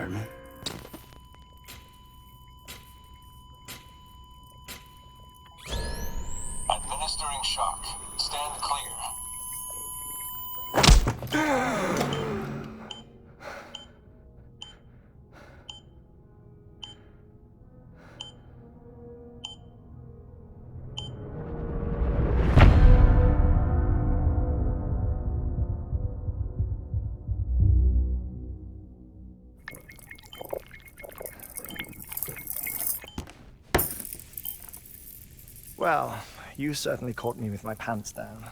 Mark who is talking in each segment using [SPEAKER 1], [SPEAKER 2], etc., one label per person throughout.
[SPEAKER 1] Department.
[SPEAKER 2] Administering shock. Stand clear.
[SPEAKER 3] Well, you certainly caught me with my pants down.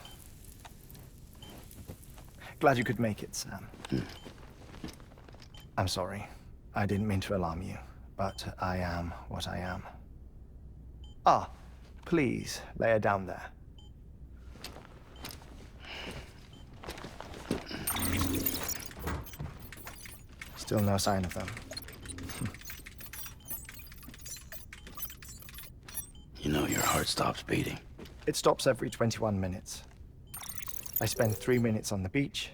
[SPEAKER 3] Glad you could make it, Sam. I'm sorry. I didn't mean to alarm you, but I am what I am. Ah, please, lay her down there. Still no sign of them.
[SPEAKER 1] You know your heart stops beating.
[SPEAKER 3] It stops every 21 minutes. I spend 3 minutes on the beach,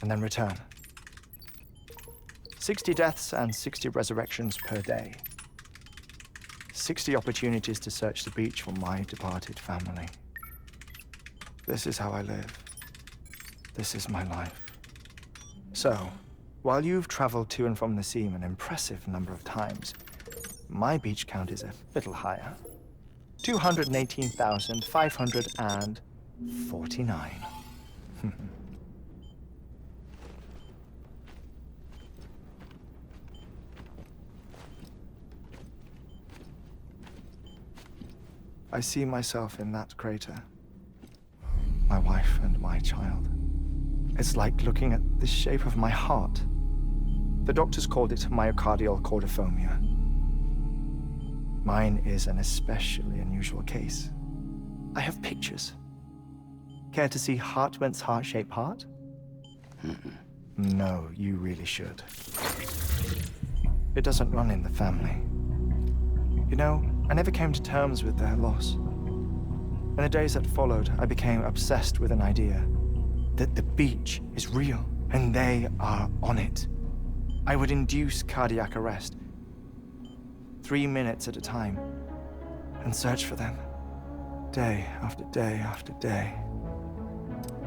[SPEAKER 3] and then return. 60 deaths and 60 resurrections per day. 60 opportunities to search the beach for my departed family. This is how I live. This is my life. So, while you've traveled to and from the seam an impressive number of times, my beach count is a little higher. 218,549. I see myself in that crater. My wife and my child. It's like looking at the shape of my heart. The doctors called it myocardial cordiformia. Mine is an especially unusual case. I have pictures. Care to see Hartman's heart-shaped heart? No, you really should. It doesn't run in the family. You know, I never came to terms with their loss. In the days that followed, I became obsessed with an idea that the beach is real and they are on it. I would induce cardiac arrest, 3 minutes at a time, and search for them, day after day after day.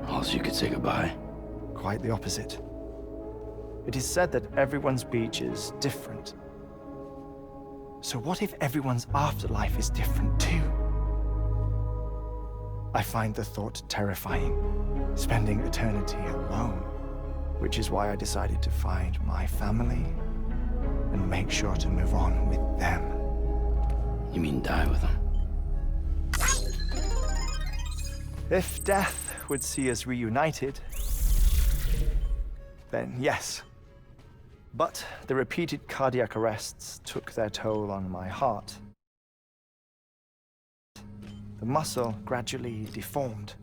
[SPEAKER 1] Also, you could say goodbye.
[SPEAKER 3] Quite the opposite. It is said that everyone's beach is different. So what if everyone's afterlife is different too? I find the thought terrifying, spending eternity alone, which is why I decided to find my family and make sure to move on with them.
[SPEAKER 1] You mean die with them?
[SPEAKER 3] If death would see us reunited, then yes. But the repeated cardiac arrests took their toll on my heart. The muscle gradually deformed.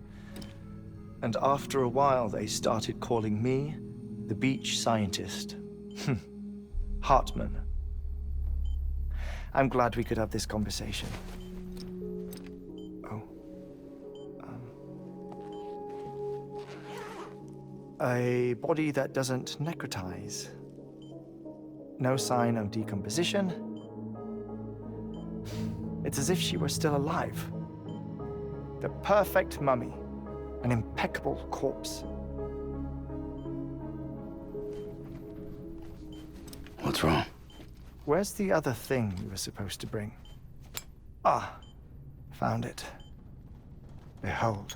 [SPEAKER 3] And after a while, they started calling me the beach scientist. Hartman. I'm glad we could have this conversation. Oh. A body that doesn't necrotize. No sign of decomposition. It's as if she were still alive. The perfect mummy. An impeccable corpse.
[SPEAKER 1] What's wrong?
[SPEAKER 3] Where's the other thing you were supposed to bring? Ah, found it. Behold.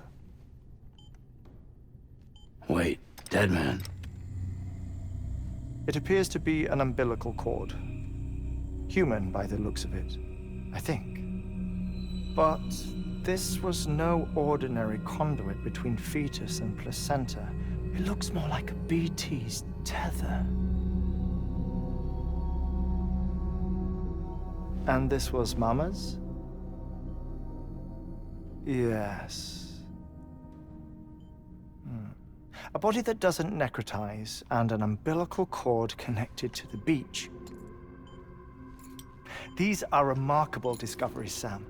[SPEAKER 1] Wait, dead man.
[SPEAKER 3] It appears to be an umbilical cord. Human by the looks of it, I think. But this was no ordinary conduit between fetus and placenta. It looks more like a BT's tether. And this was Mama's? Yes. A body that doesn't necrotize and an umbilical cord connected to the beach. These are remarkable discoveries, Sam.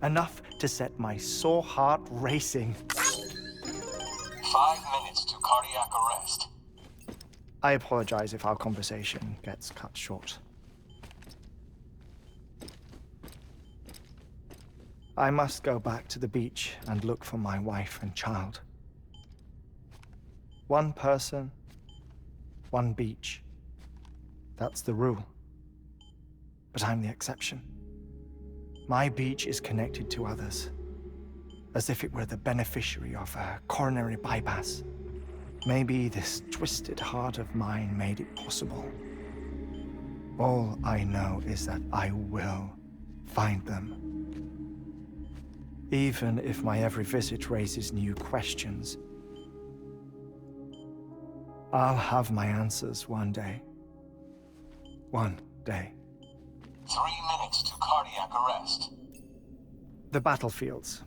[SPEAKER 3] Enough to set my sore heart racing.
[SPEAKER 2] 5 minutes to cardiac arrest.
[SPEAKER 3] I apologize if our conversation gets cut short. I must go back to the beach and look for my wife and child. One person, one beach. That's the rule. But I'm the exception. My beach is connected to others, as if it were the beneficiary of a coronary bypass. Maybe this twisted heart of mine made it possible. All I know is that I will find them. Even if my every visit raises new questions, I'll have my answers one day. One day.
[SPEAKER 2] 3 minutes to cardiac arrest.
[SPEAKER 3] The battlefields.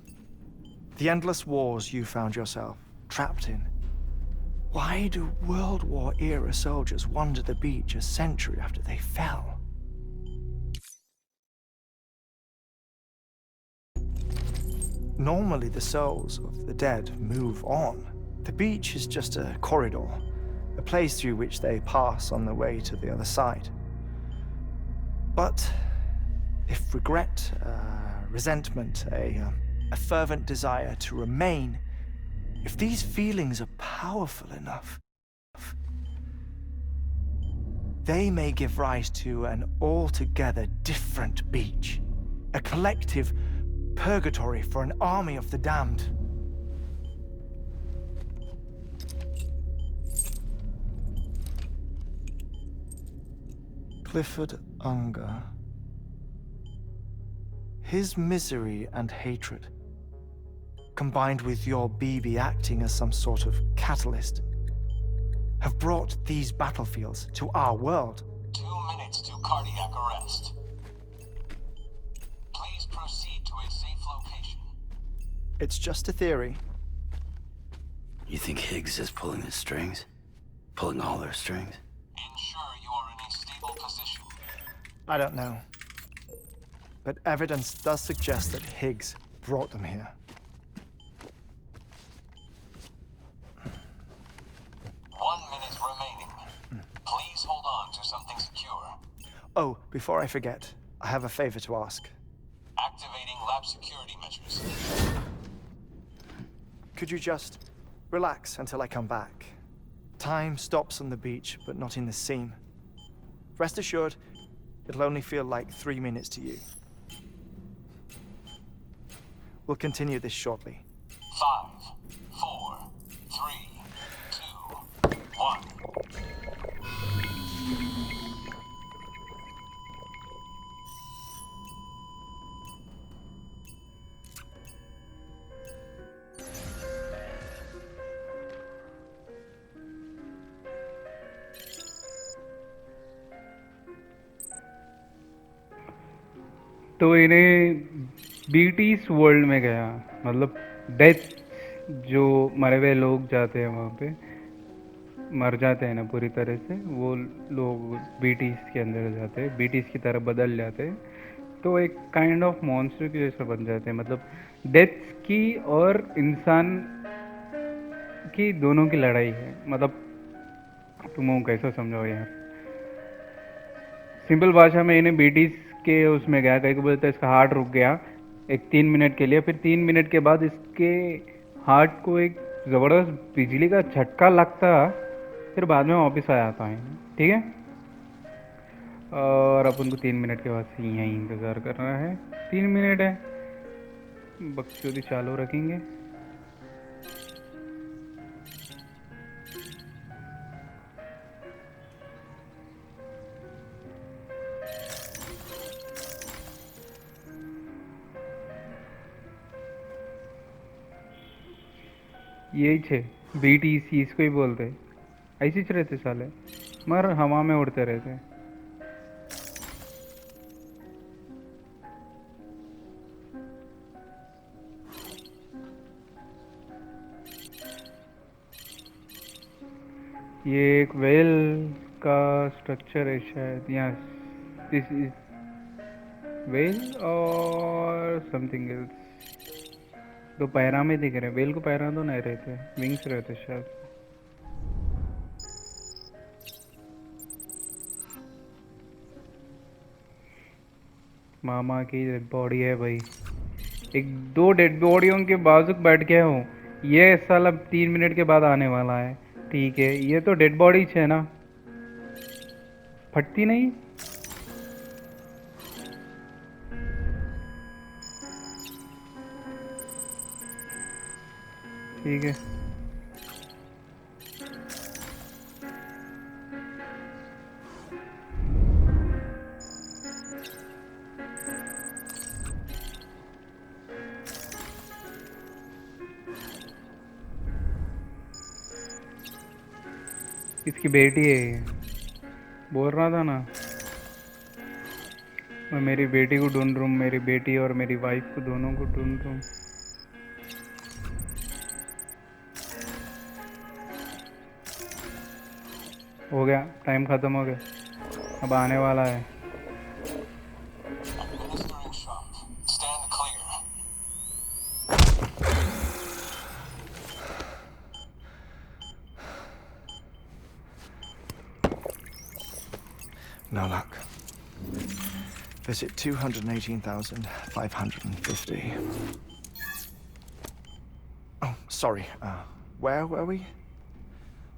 [SPEAKER 3] The endless wars you found yourself trapped in. Why do World War-era soldiers wander the beach a century after they fell? Normally, the souls of the dead move on. The beach is just a corridor, a place through which they pass on the way to the other side. But if regret, resentment, a fervent desire to remain, if these feelings are powerful enough, they may give rise to an altogether different beach, a collective purgatory for an army of the damned. Clifford Unger. His misery and hatred, combined with your BB acting as some sort of catalyst, have brought these battlefields to our world.
[SPEAKER 2] 2 minutes to cardiac arrest. Please proceed to a safe location.
[SPEAKER 3] It's just a theory.
[SPEAKER 1] You think Higgs is pulling the strings? Pulling all their strings?
[SPEAKER 2] Ensure you are in a stable position.
[SPEAKER 3] I don't know. But evidence does suggest that Higgs brought them here.
[SPEAKER 2] 1 minute remaining. Please hold on to something secure.
[SPEAKER 3] Oh, before I forget, I have a favor to ask.
[SPEAKER 2] Activating lab security measures.
[SPEAKER 3] Could you just relax until I come back? Time stops on the beach, but not in the scene. Rest assured, it'll only feel like 3 minutes to you. We'll continue this shortly.
[SPEAKER 2] 5, 4, 3, 2, 1.
[SPEAKER 4] तो इन्हें बीटीस world में गया, मतलब death, जो मरे हुए लोग जाते हैं वहाँ पे, मर जाते हैं ना पूरी तरह से, वो लोग बीटीस के अंदर जाते हैं, बीटीस की तरह बदल जाते हैं, तो एक काइंड ऑफ मॉन्स्टर की जैसा बन जाते हैं. मतलब डेथ की और इंसान की दोनों की लड़ाई है. मतलब तुम कैसा समझो यार. सिंपल भाषा में इन्हें बीटीस के उसमें गया, कहीं को बोलते हैं इसका हार्ट रुक गया एक 3 मिनट के लिए, फिर 3 मिनट के बाद इसके हार्ट को एक ज़बरदस्त बिजली का झटका लगता, फिर बाद में वापस आ जाता है. ठीक है, और अपन को 3 मिनट के बाद से यहीं इंतज़ार करना है. 3 मिनट है, बकचोदी चालू रखेंगे. यही छे बीटीसी इसको ही बोलते, ऐसे ही रहते साले, मगर हवा में उड़ते रहते. ये एक वेल का स्ट्रक्चर है शायद. यहाँ दिस इज वेल और समथिंग एल्स. तो पैरा में दिख रहे हैं, वेल को पैरा तो नहीं रहते, विंग्स रहते शायद. मामा की डेड बॉडी है भाई। एक दो डेड बॉडियों के बाजू बैठ गया हूँ। ये साला 3 मिनट के बाद आने वाला है। ठीक है, ये तो डेड बॉडी है ना, फटती नहीं। ठीक है, इसकी बेटी है ये। बोल रहा था ना, मैं मेरी बेटी को ढूंढ रहा हूँ, मेरी बेटी और मेरी वाइफ को, दोनों को ढूंढ रहा हूँ। हो गया, टाइम ख़त्म हो गया, अब आने वाला है।
[SPEAKER 2] Administering shock. Stand clear.
[SPEAKER 3] No luck. Visit 218,550. Oh, sorry. Where were we?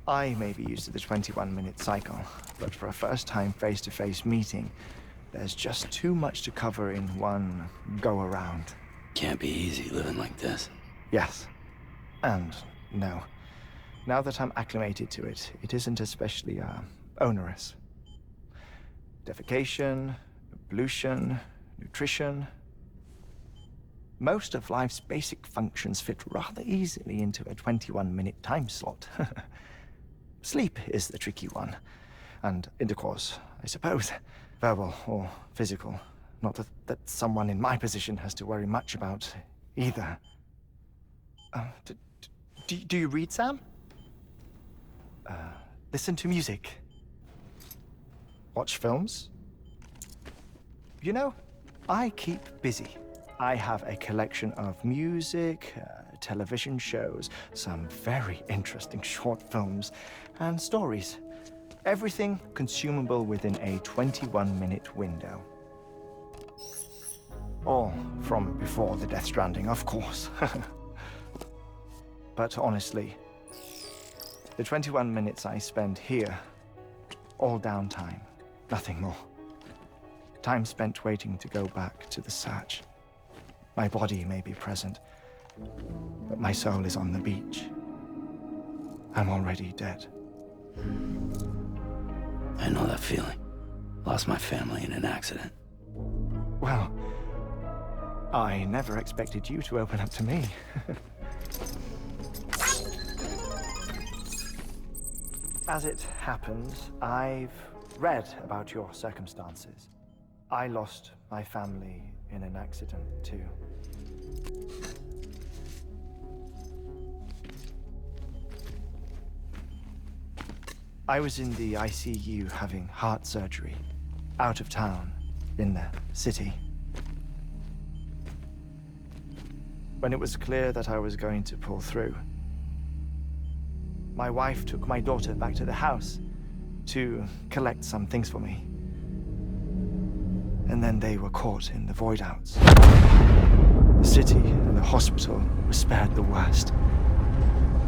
[SPEAKER 3] I may be used to the 21-minute cycle, but for a first-time face-to-face meeting, there's just too much to cover in one go-around.
[SPEAKER 1] Can't be easy living like this.
[SPEAKER 3] Yes. And no. Now that I'm acclimated to it, it isn't especially, onerous. Defecation, ablution, nutrition. Most of life's basic functions fit rather easily into a 21-minute time slot. Sleep is the tricky one. And intercourse, I suppose. Verbal or physical. Not that someone in my position has to worry much about either. Do you read, Sam? Listen to music. Watch films? You know, I keep busy. I have a collection of music, television shows, some very interesting short films, and stories. Everything consumable within a 21-minute window. All from before the Death Stranding, of course. But honestly, the 21 minutes I spend here, all downtime, nothing more. Time spent waiting to go back to the search. My body may be present, but my soul is on the beach. I'm already dead.
[SPEAKER 1] I know that feeling. Lost my family in an accident.
[SPEAKER 3] Well, I never expected you to open up to me. As it happens, I've read about your circumstances. I lost my family in an accident, too. I was in the ICU having heart surgery, out of town, in the city. When it was clear that I was going to pull through, my wife took my daughter back to the house to collect some things for me. And then they were caught in the void outs. The city and the hospital were spared the worst,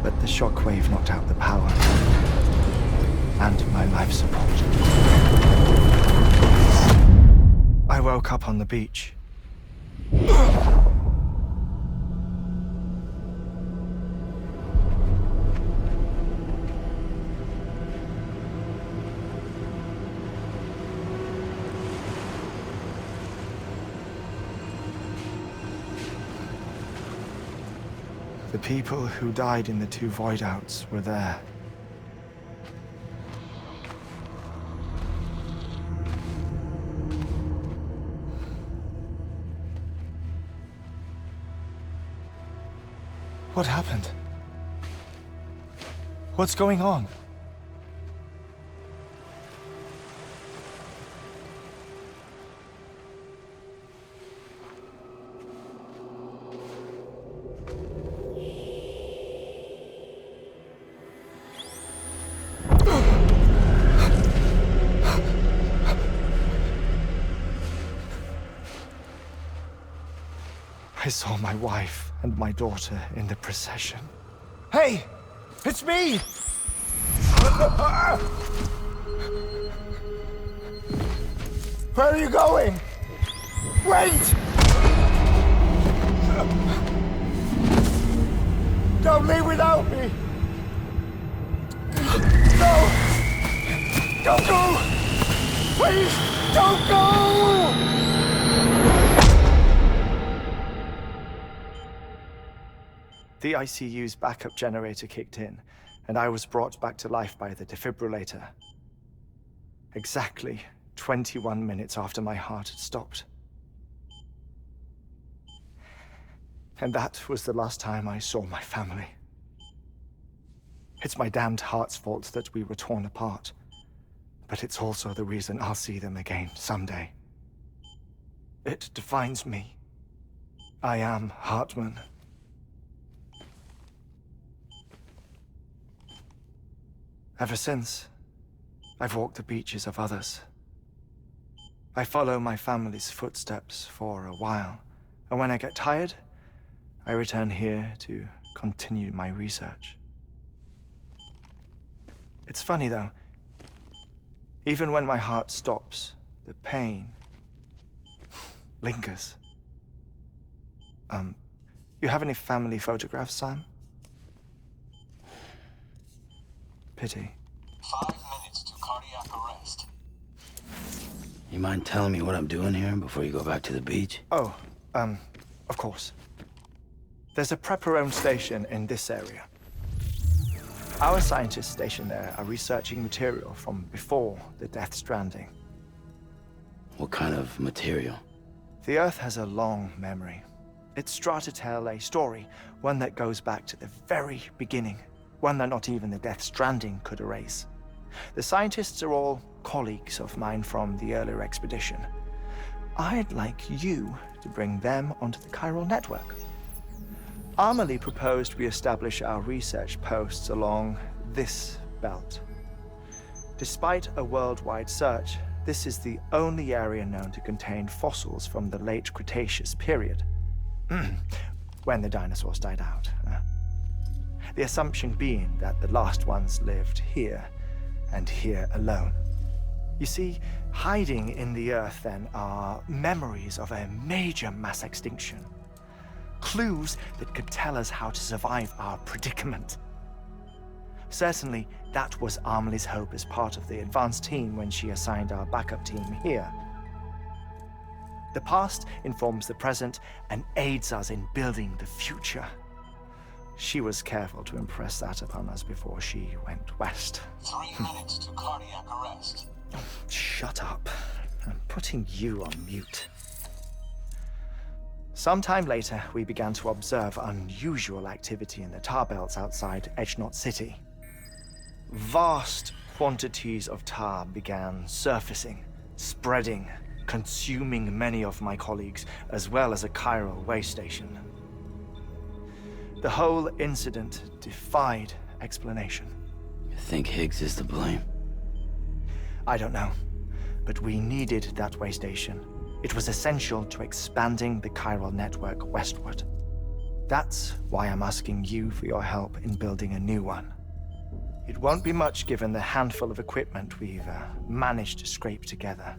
[SPEAKER 3] but the shockwave knocked out the power and my life support. I woke up on the beach. The people who died in the 2 void outs were there. What happened? What's going on? saw my wife and my daughter in the procession. Hey! It's me! Where are you going? Wait! Don't leave without me! No! Don't go! Please, don't go! The ICU's backup generator kicked in, and I was brought back to life by the defibrillator. Exactly 21 minutes after my heart had stopped. And that was the last time I saw my family. It's my damned heart's fault that we were torn apart. But it's also the reason I'll see them again someday. It defines me. I am Hartman. Ever since, I've walked the beaches of others. I follow my family's footsteps for a while, and when I get tired, I return here to continue my research. It's funny though, even when my heart stops, the pain lingers. You have any family photographs, Sam? Pity.
[SPEAKER 2] 5 minutes to cardiac arrest.
[SPEAKER 1] You mind telling me what I'm doing here before you go back to the beach?
[SPEAKER 3] Oh, of course. There's a prepper-owned station in this area. Our scientists stationed there are researching material from before the Death Stranding.
[SPEAKER 1] What kind of material?
[SPEAKER 3] The Earth has a long memory. It's trying to tell a story, one that goes back to the very beginning, one that not even the Death Stranding could erase. The scientists are all colleagues of mine from the earlier expedition. I'd like you to bring them onto the chiral network. Amelie proposed we establish our research posts along this belt. Despite a worldwide search, this is the only area known to contain fossils from the late Cretaceous period, when the dinosaurs died out. The assumption being that the last ones lived here, and here alone. You see, hiding in the Earth then are memories of a major mass extinction. Clues that could tell us how to survive our predicament. Certainly, that was Amelie's hope as part of the advanced team when she assigned our backup team here. The past informs the present and aids us in building the future. She was careful to impress that upon us before she went west.
[SPEAKER 2] 3 minutes to cardiac arrest.
[SPEAKER 3] Shut up. I'm putting you on mute. Sometime later, we began to observe unusual activity in the tar belts outside Edgenot City. Vast quantities of tar began surfacing, spreading, consuming many of my colleagues, as well as a chiral way station. The whole incident defied explanation.
[SPEAKER 1] You think Higgs is to blame?
[SPEAKER 3] I don't know, but we needed that way station. It was essential to expanding the chiral network westward. That's why I'm asking you for your help in building a new one. It won't be much given the handful of equipment we've managed to scrape together.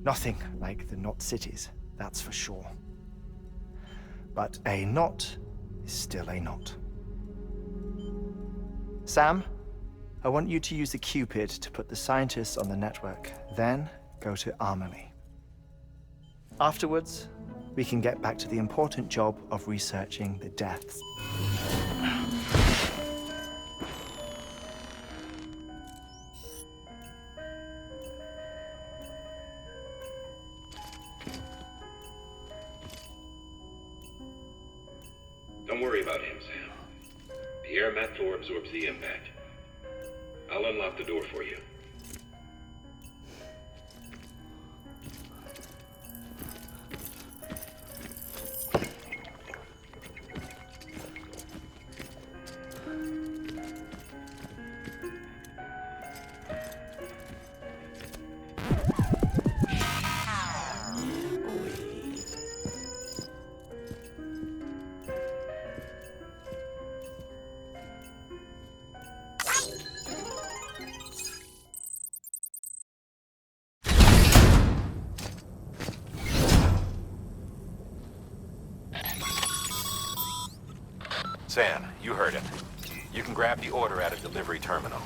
[SPEAKER 3] Nothing like the knot cities, that's for sure. But a knot is still a knot. Sam, I want you to use the Cupid to put the scientists on the network, then go to Amelie. Afterwards, we can get back to the important job of researching the deaths.
[SPEAKER 5] Don't worry about him, Sam. The air mat floor absorbs the impact. I'll unlock the door for you.
[SPEAKER 6] Sam, you heard him. You can grab the order at a delivery terminal.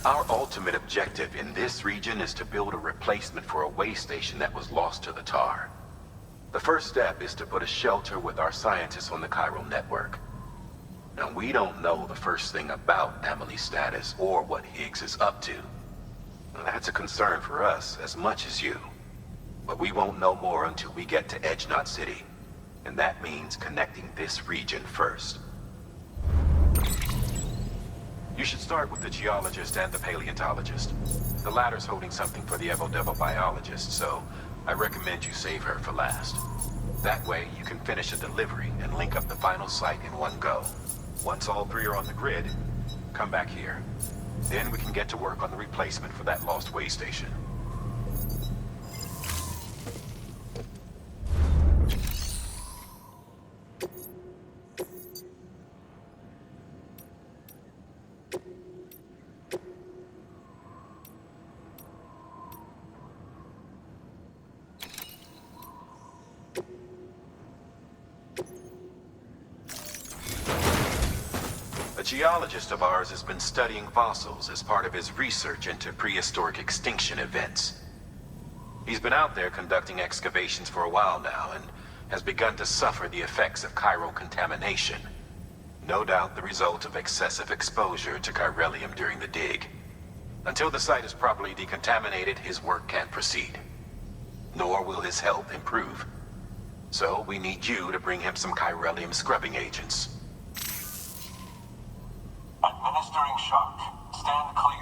[SPEAKER 6] Our ultimate objective in this region is to build a replacement for a way station that was lost to the tar. The first step is to put a shelter with our scientists on the chiral network. Now, we don't know the first thing about Emily's status or what Higgs is up to. That's a concern for us as much as you. But we won't know more until we get to Edge Knot City. And that means connecting this region first. You should start with the geologist and the paleontologist. The latter's holding something for the Evo-Devo biologist, so I recommend you save her for last. That way, you can finish a delivery and link up the final site in one go. Once all three are on the grid, come back here. Then we can get to work on the replacement for that lost way station. A geologist of ours has been studying fossils as part of his research into prehistoric extinction events. He's been out there conducting excavations for a while now and has begun to suffer the effects of chiral contamination. No doubt the result of excessive exposure to chiralium during the dig. Until the site is properly decontaminated, his work can't proceed. Nor will his health improve. So we need you to bring him some chiralium scrubbing agents.
[SPEAKER 2] Administering shock. Stand clear.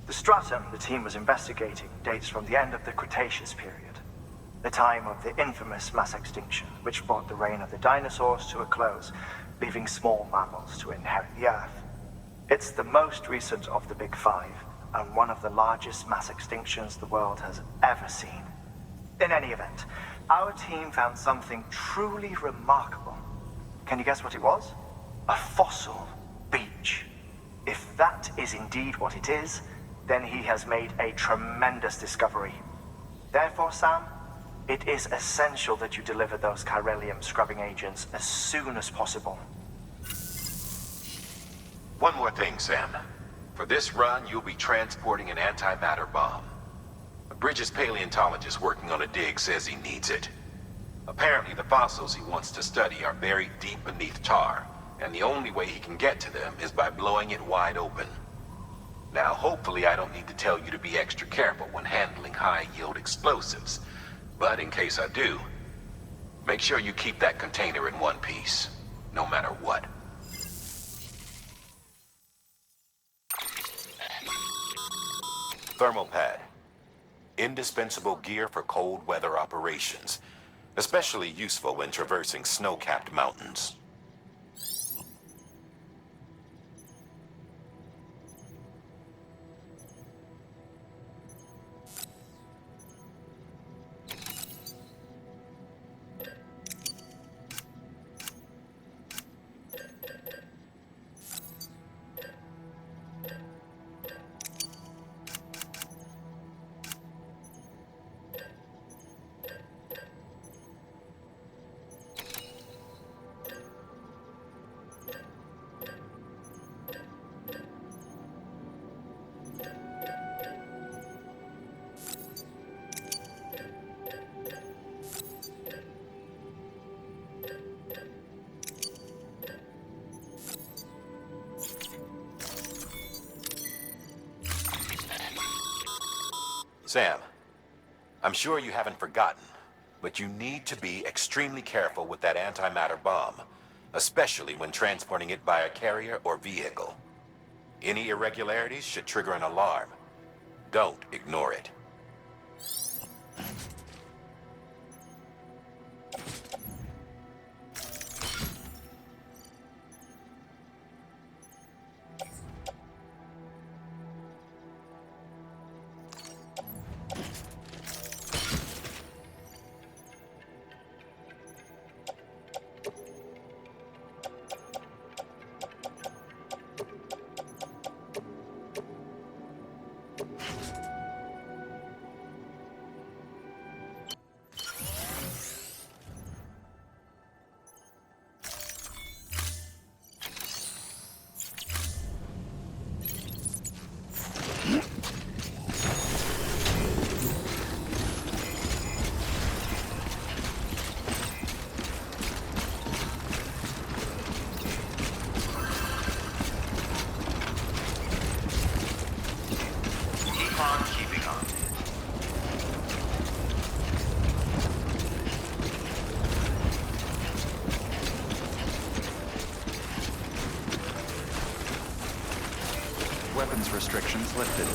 [SPEAKER 3] The stratum the team was investigating dates from the end of the Cretaceous period, the time of the infamous mass extinction, which brought the reign of the dinosaurs to a close, leaving small mammals to inherit the Earth. It's the most recent of the Big Five, and one of the largest mass extinctions the world has ever seen. In any event, our team found something truly remarkable. Can you guess what it was? A fossil beach. If that is indeed what it is, then he has made a tremendous discovery. Therefore, Sam, it is essential that you deliver those chiralium scrubbing agents as soon as possible.
[SPEAKER 6] One more thing, Sam. For this run, you'll be transporting an antimatter bomb. Bridges' paleontologist working on a dig says he needs it. Apparently, the fossils he wants to study are buried deep beneath tar, and the only way he can get to them is by blowing it wide open. Now, hopefully I don't need to tell you to be extra careful when handling high-yield explosives, but in case I do, make sure you keep that container in one piece, no matter what. Thermal pad. Indispensable gear for cold weather operations, especially useful when traversing snow-capped mountains. Sam, I'm sure you haven't forgotten, but you need to be extremely careful with that antimatter bomb, especially when transporting it by a carrier or vehicle. Any irregularities should trigger an alarm. Don't ignore it.
[SPEAKER 1] Keep on keeping on.
[SPEAKER 3] Weapons restrictions lifted.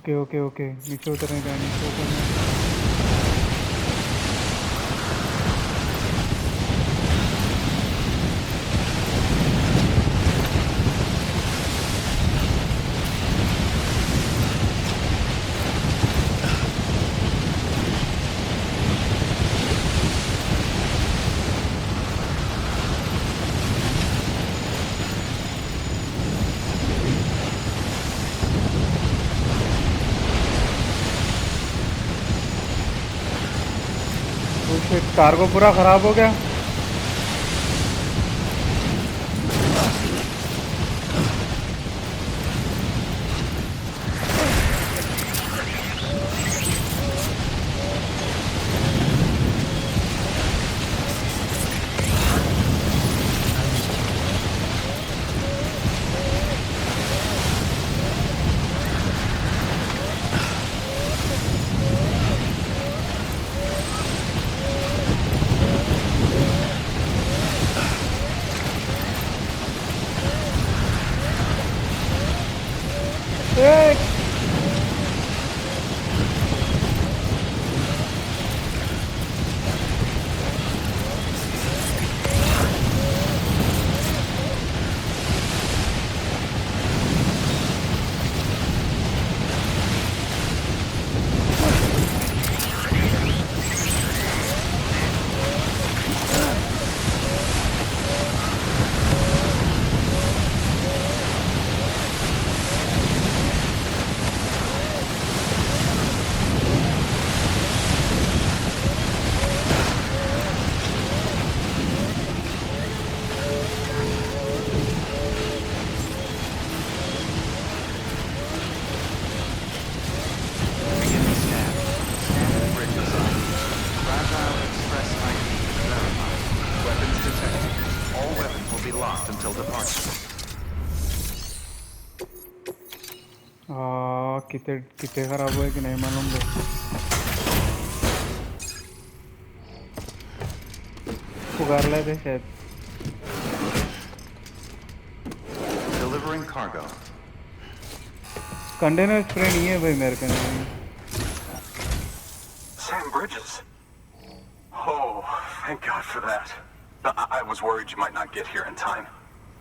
[SPEAKER 4] Okay okay okay, नीचे उतरने का, नीचे उतरने का। Cargo पूरा खराब हो गया। कितने खराब हुए कि नहीं मालूम भाई। पुकार लेते शायद।
[SPEAKER 7] Delivering cargo.
[SPEAKER 4] कंटेनर स्प्रे नहीं है भाई मेरे को नहीं।
[SPEAKER 6] Sam Bridges. Oh, thank God for that. I was worried you might not get here in time.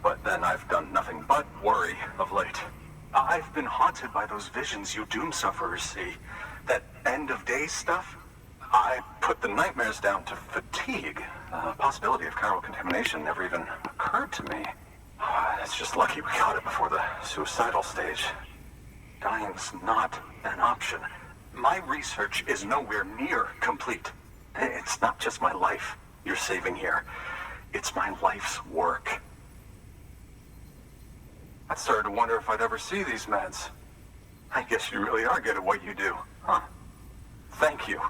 [SPEAKER 6] But then I've done nothing but worry of late. I've been haunted by those visions you doom sufferers see. That end of day stuff. I put the nightmares down to fatigue. The possibility of chiral contamination never even occurred to me. It's just lucky we got it before the suicidal stage. Dying's not an option. My research is nowhere near complete. It's not just my life you're saving here. It's my life's work. I started to wonder if I'd ever see these meds. I guess you really are good at what you do, huh? Thank you.